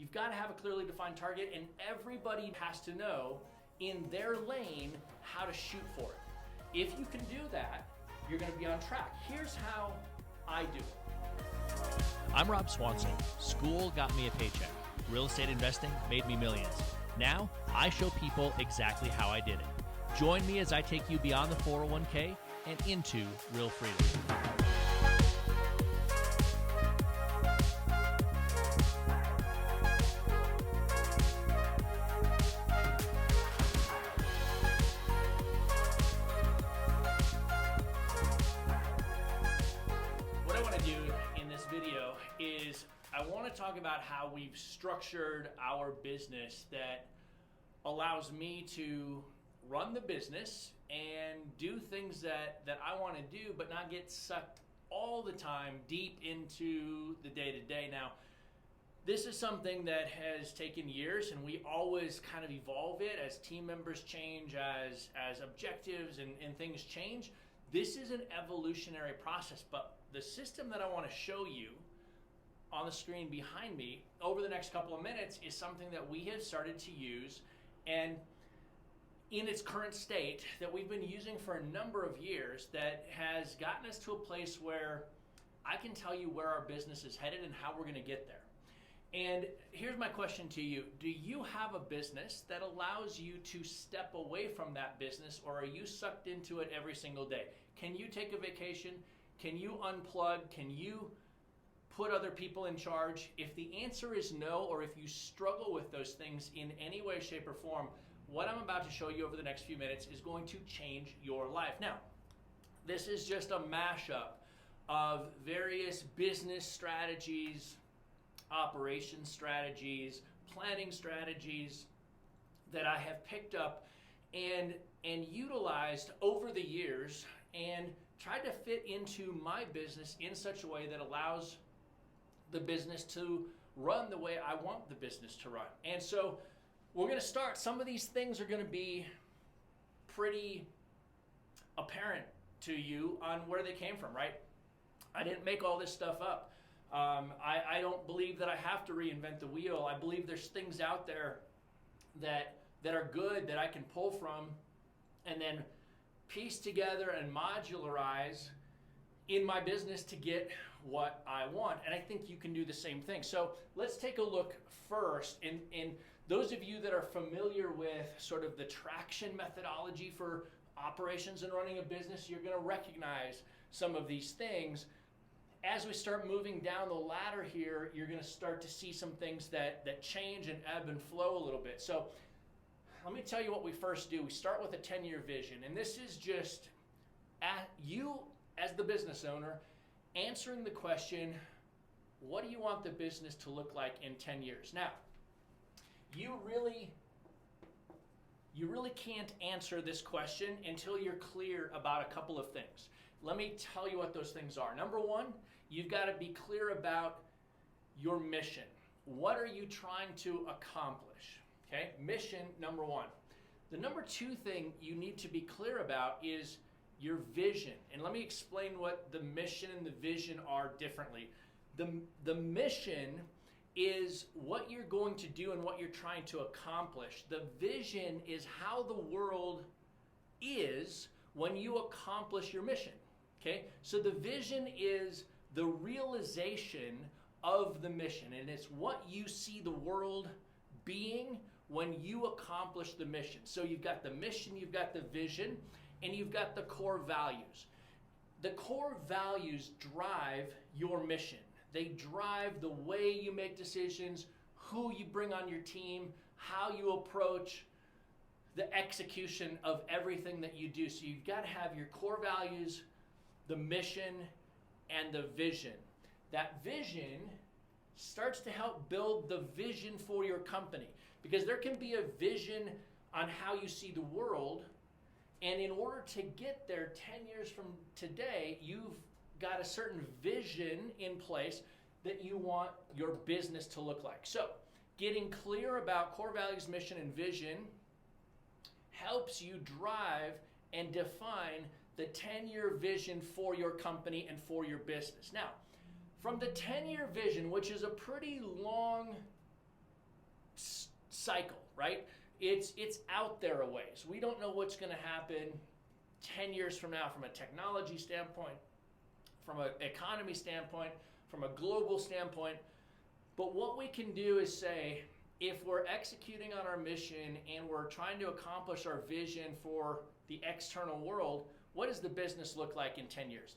You've got to have a clearly defined target, and everybody has to know in their lane how to shoot for it. If you can do that, you're going to be on track. Here's how I do it. I'm Rob Swanson. School got me a paycheck. Real estate investing made me millions. Now, I show people exactly how I did it. Join me as I take you beyond the 401k and into real freedom. Is I want to talk about how we've structured our business that allows me to run the business and do things that I want to do, but not get sucked all the time deep into the day-to-day. Now, this is something that has taken years, and we always kind of evolve it as team members change, as objectives and things change. This is an evolutionary process, but the system that I want to show you on the screen behind me over the next couple of minutes is something that we have started to use, and in its current state that we've been using for a number of years, that has gotten us to a place where I can tell you where our business is headed and how we're going to get there. And here's my question to you. Do you have a business that allows you to step away from that business, or are you sucked into it every single day? Can you take a vacation? Can you unplug? Can you put other people in charge? If the answer is no, or if you struggle with those things in any way, shape, or form, what I'm about to show you over the next few minutes is going to change your life. Now, this is just a mashup of various business strategies, operation strategies, planning strategies that I have picked up and utilized over the years and tried to fit into my business in such a way that allows the business to run the way I want the business to run. And so we're going to start. Some of these things are going to be pretty apparent to you on where they came from, right? I didn't make all this stuff up. I don't believe that I have to reinvent the wheel. I believe there's things out there that are good that I can pull from and then piece together and modularize in my business to get what I want. And I think you can do the same thing. So let's take a look first. In those of you that are familiar with sort of the traction methodology for operations and running a business, you're going to recognize some of these things. As we start moving down the ladder here, you're going to start to see some things that change and ebb and flow a little bit. So let me tell you what we first do. We start with a 10-year vision. And this is just at you as the business owner answering the question, what do you want the business to look like in 10 years? Now, you really can't answer this question until you're clear about a couple of things. Let me tell you what those things are. Number one, you've got to be clear about your mission. What are you trying to accomplish? Okay, mission, number one. The number two thing you need to be clear about is your vision. And let me explain what the mission and the vision are differently. The mission is what you're going to do and what you're trying to accomplish. The vision is how the world is when you accomplish your mission. Okay? So the vision is the realization of the mission, and it's what you see the world being when you accomplish the mission. So you've got the mission, you've got the vision, and you've got the core values. The core values drive your mission. They drive the way you make decisions, who you bring on your team, how you approach the execution of everything that you do. So you've got to have your core values, the mission, and the vision. That vision starts to help build the vision for your company, because there can be a vision on how you see the world, and in order to get there 10 years from today, you've got a certain vision in place that you want your business to look like. So getting clear about core values, mission, and vision helps you drive and define the 10-year vision for your company and for your business. Now, from the 10-year vision, which is a pretty long cycle, right? It's out there a ways. We don't know what's going to happen 10 years from now from a technology standpoint, from an economy standpoint, from a global standpoint. But what we can do is say, if we're executing on our mission and we're trying to accomplish our vision for the external world, what does the business look like in 10 years?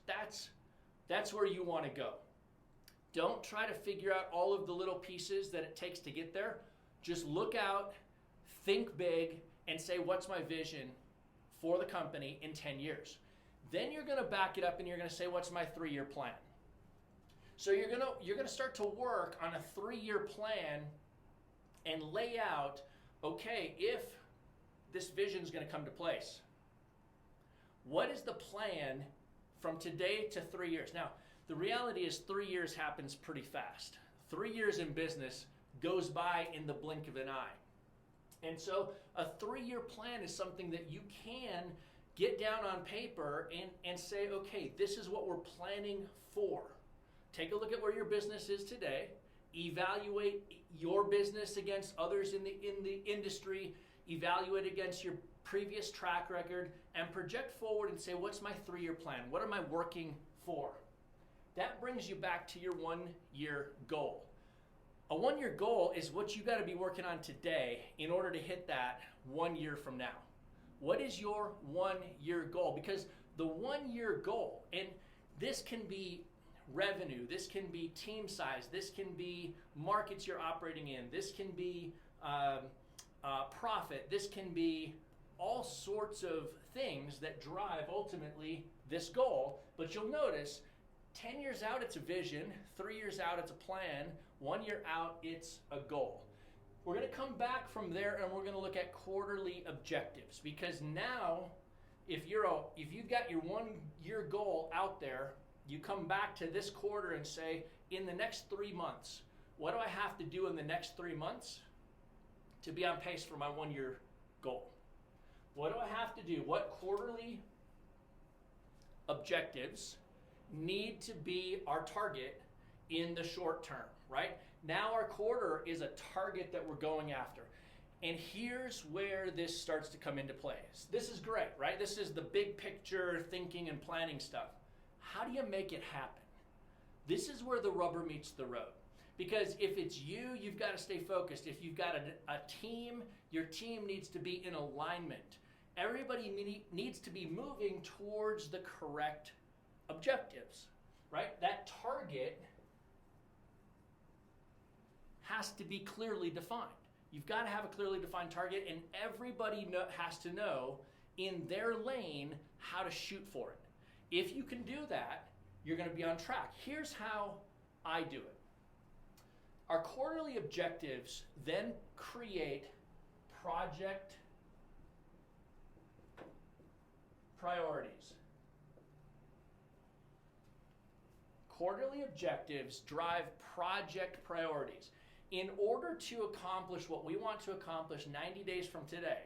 That's where you want to go. Don't try to figure out all of the little pieces that it takes to get there. Just look out, think big, and say, what's my vision for the company in 10 years? Then you're going to back it up and you're going to say, what's my 3-year plan? So you're going to start to work on a 3-year plan and lay out, okay, if this vision is going to come to place, what is the plan from today to 3 years? Now, the reality is 3 years happens pretty fast. 3 years in business goes by in the blink of an eye. And so a 3-year plan is something that you can get down on paper and say, okay, this is what we're planning for. Take a look at where your business is today. Evaluate your business against others in the industry. Evaluate against your previous track record and project forward and say, what's my 3-year plan? What am I working for? That brings you back to your 1-year goal. A 1-year goal is what you got to be working on today in order to hit that 1 year from now. What is your 1-year goal? Because the 1-year goal, and this can be revenue, this can be team size, this can be markets you're operating in, this can be profit, this can be all sorts of things that drive ultimately this goal. But you'll notice 10 years out it's a vision, 3 years out it's a plan, 1 year out it's a goal. We're going to come back from there and we're going to look at quarterly objectives, because now if you've got your 1-year goal out there, you come back to this quarter and say, in the next 3 months, what do I have to do in the next 3 months to be on pace for my 1-year goal? What do I have to do? What quarterly objectives need to be our target in the short term, right? Now our quarter is a target that we're going after. And here's where this starts to come into play. This is great, right? This is the big picture thinking and planning stuff. How do you make it happen? This is where the rubber meets the road. Because if it's you, you've got to stay focused. If you've got a team, your team needs to be in alignment. Everybody needs to be moving towards the correct objectives, right? That target has to be clearly defined. You've got to have a clearly defined target, and everybody has to know in their lane how to shoot for it. If you can do that, you're going to be on track. Here's how I do it. Our quarterly objectives then create project priorities. Quarterly objectives drive project priorities. In order to accomplish what we want to accomplish 90 days from today,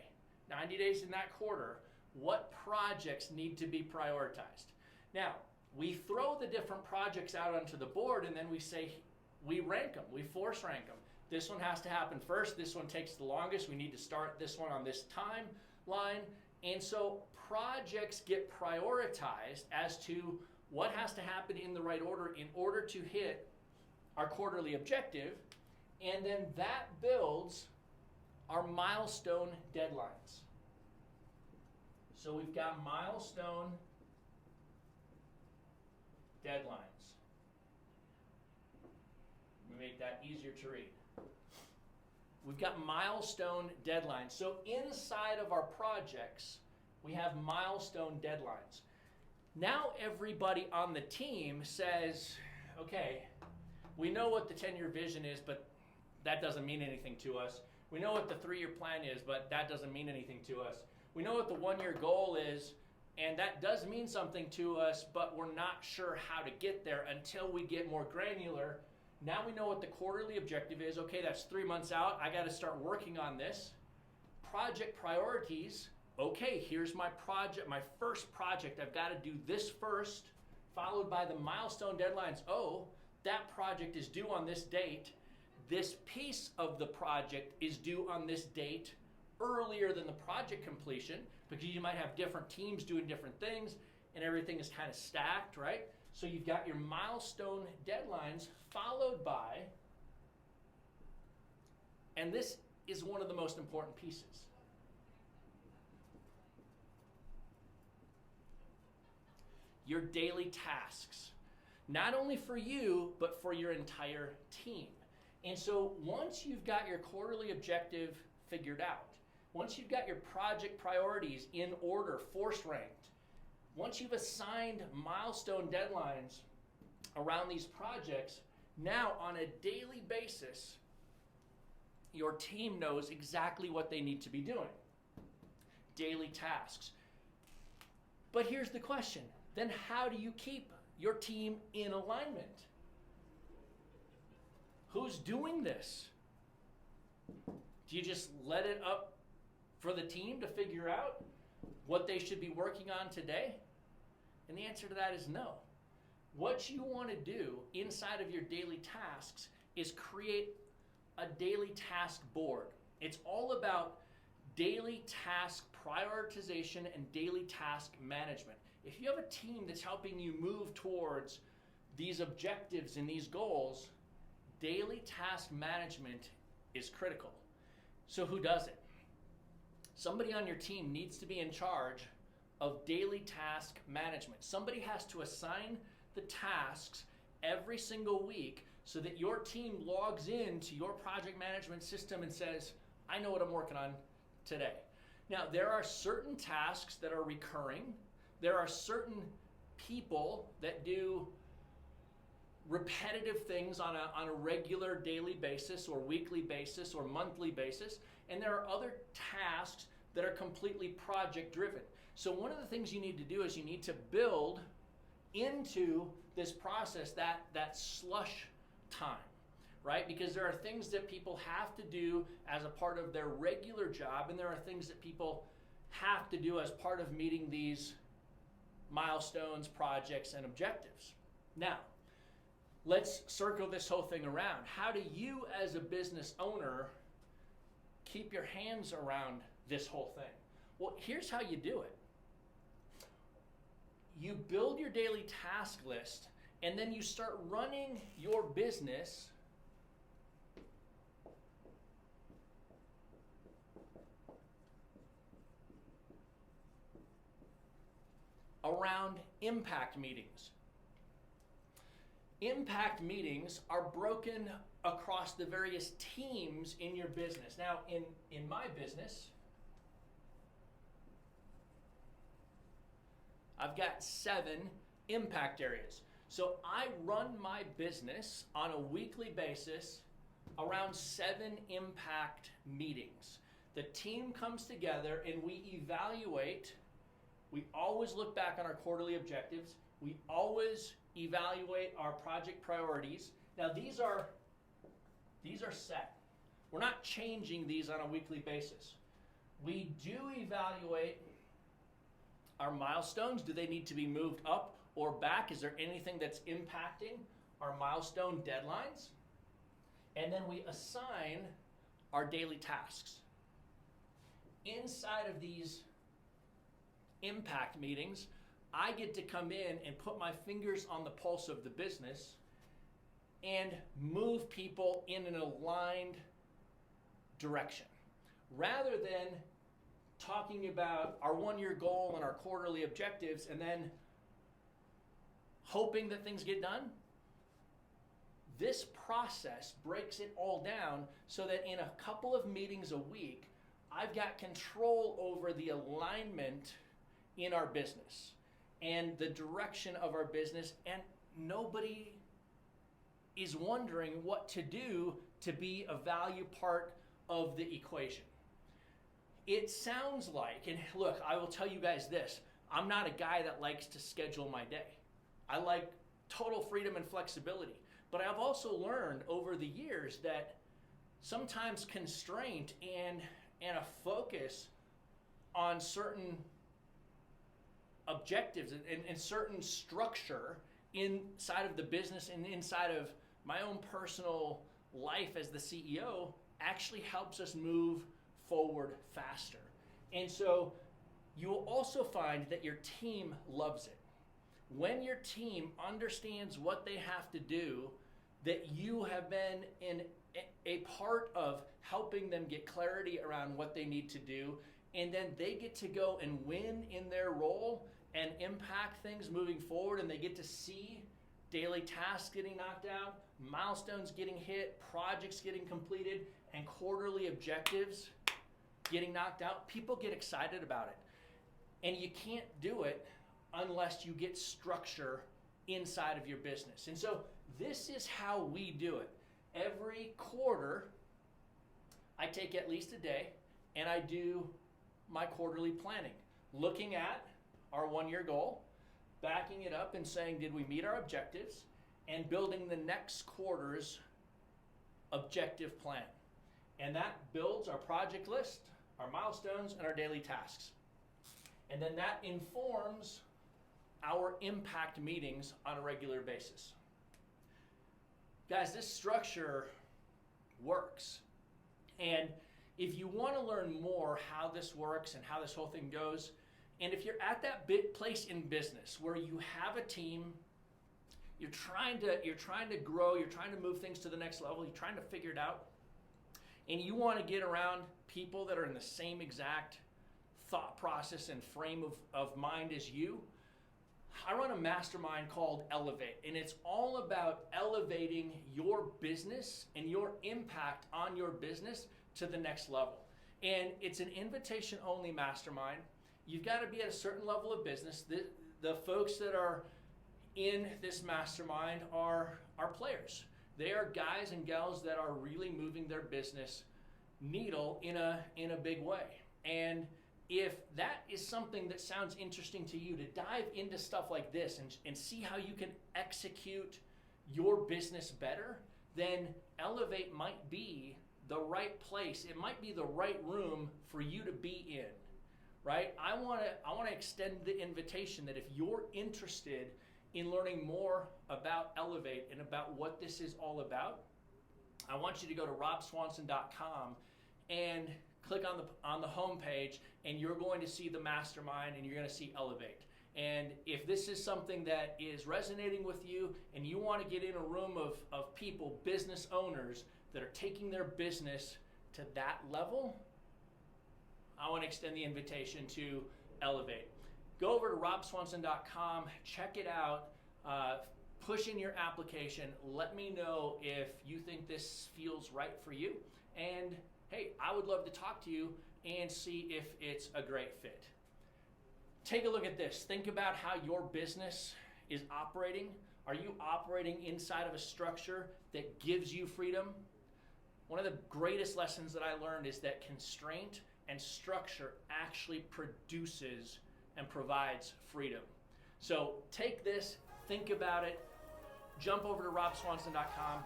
90 days in that quarter, what projects need to be prioritized? Now, we throw the different projects out onto the board and then we say, we rank them, we force rank them. This one has to happen first, this one takes the longest, we need to start this one on this timeline. And so projects get prioritized as to what has to happen in the right order in order to hit our quarterly objective. And then that builds our milestone deadlines. So we've got milestone deadlines. We make that easier to read. We've got milestone deadlines. So inside of our projects, we have milestone deadlines. Now everybody on the team says, okay, we know what the 10-year vision is, but that doesn't mean anything to us. We know what the 3-year plan is, but that doesn't mean anything to us. We know what the 1-year goal is, and that does mean something to us, but we're not sure how to get there until we get more granular. Now we know what the quarterly objective is. Okay, that's 3 months out. I got to start working on this. Project priorities. Okay, here's my project, my first project. I've got to do this first, followed by the milestone deadlines. Oh, that project is due on this date. this piece of the project is due on this date earlier than the project completion, because you might have different teams doing different things and everything is kind of stacked, right? So you've got your milestone deadlines followed by, and this is one of the most important pieces, your daily tasks. Not only for you, but for your entire team. And so once you've got your quarterly objective figured out, once you've got your project priorities in order, force ranked, once you've assigned milestone deadlines around these projects, now on a daily basis, your team knows exactly what they need to be doing. Daily tasks. But here's the question, then how do you keep your team in alignment? Who's doing this? Do you just let it up for the team to figure out what they should be working on today? And the answer to that is no. What you want to do inside of your daily tasks is create a daily task board. It's all about daily task prioritization and daily task management. If you have a team that's helping you move towards these objectives and these goals, daily task management is critical. So who does it? Somebody on your team needs to be in charge of daily task management. Somebody has to assign the tasks every single week so that your team logs into your project management system and says, I know what I'm working on today. Now, there are certain tasks that are recurring. There are certain people that do repetitive things on a regular daily basis or weekly basis or monthly basis, and there are other tasks that are completely project driven. So one of the things you need to do is you need to build into this process that slush time, right? Because there are things that people have to do as a part of their regular job, and there are things that people have to do as part of meeting these milestones, projects, and objectives. Now, let's circle this whole thing around. How do you as a business owner keep your hands around this whole thing? Well, here's how you do it. You build your daily task list, and then you start running your business around impact meetings. Impact meetings are broken across the various teams in your business. Now, in my business, I've got 7 impact areas. So I run my business on a weekly basis around 7 impact meetings. The team comes together and we evaluate. We always look back on our quarterly objectives. We always evaluate our project priorities. Now these are set. We're not changing these on a weekly basis. We do evaluate our milestones. Do they need to be moved up or back? Is there anything that's impacting our milestone deadlines? And then we assign our daily tasks. Inside of these impact meetings, I get to come in and put my fingers on the pulse of the business and move people in an aligned direction. Rather than talking about our 1-year goal and our quarterly objectives and then hoping that things get done, this process breaks it all down so that in a couple of meetings a week, I've got control over the alignment in our business and the direction of our business, and nobody is wondering what to do to be a value part of the equation. It sounds like, and look, I will tell you guys this, I'm not a guy that likes to schedule my day. I like total freedom and flexibility. But I've also learned over the years that sometimes constraint and a focus on certain objectives and certain structure inside of the business and inside of my own personal life as the CEO actually helps us move forward faster. And so you will also find that your team loves it. When your team understands what they have to do, that you have been in a part of helping them get clarity around what they need to do, and then they get to go and win in their role and impact things moving forward, and they get to see daily tasks getting knocked out, milestones getting hit, projects getting completed, and quarterly objectives getting knocked out. People get excited about it. And you can't do it unless you get structure inside of your business. And so this is how we do it. Every quarter, I take at least a day and I do my quarterly planning, looking at our 1-year goal, backing it up and saying, did we meet our objectives, and building the next quarter's objective plan. And that builds our project list, our milestones, and our daily tasks. And then that informs our impact meetings on a regular basis. Guys, this structure works. And if you want to learn more how this works and how this whole thing goes, and if you're at that place in business where you have a team, you're trying to grow, you're trying to move things to the next level, you're trying to figure it out, and you want to get around people that are in the same exact thought process and frame of mind as you, I run a mastermind called Elevate, and it's all about elevating your business and your impact on your business to the next level. And it's an invitation-only mastermind. You've got to be at a certain level of business. The folks that are in this mastermind are players. They are guys and gals that are really moving their business needle in a big way. And if that is something that sounds interesting to you, to dive into stuff like this and see how you can execute your business better, then Elevate might be the right place. It might be the right room for you to be in, right? I want to extend the invitation that if you're interested in learning more about Elevate and about what this is all about, I want you to go to robswanson.com and click on the home page, and you're going to see the mastermind and you're going to see Elevate. And if this is something that is resonating with you and you want to get in a room of people, business owners that are taking their business to that level, I want to extend the invitation to Elevate. Go over to robswanson.com, check it out, push in your application, let me know if you think this feels right for you, and hey, I would love to talk to you and see if it's a great fit. Take a look at this. Think about how your business is operating. Are you operating inside of a structure that gives you freedom? One of the greatest lessons that I learned is that constraint and structure actually produces and provides freedom. So take this, think about it, jump over to robswanson.com,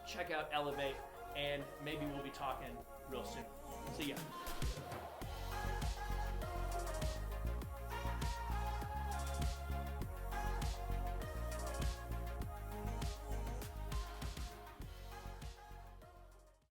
check out Elevate, and maybe we'll be talking real soon. See ya.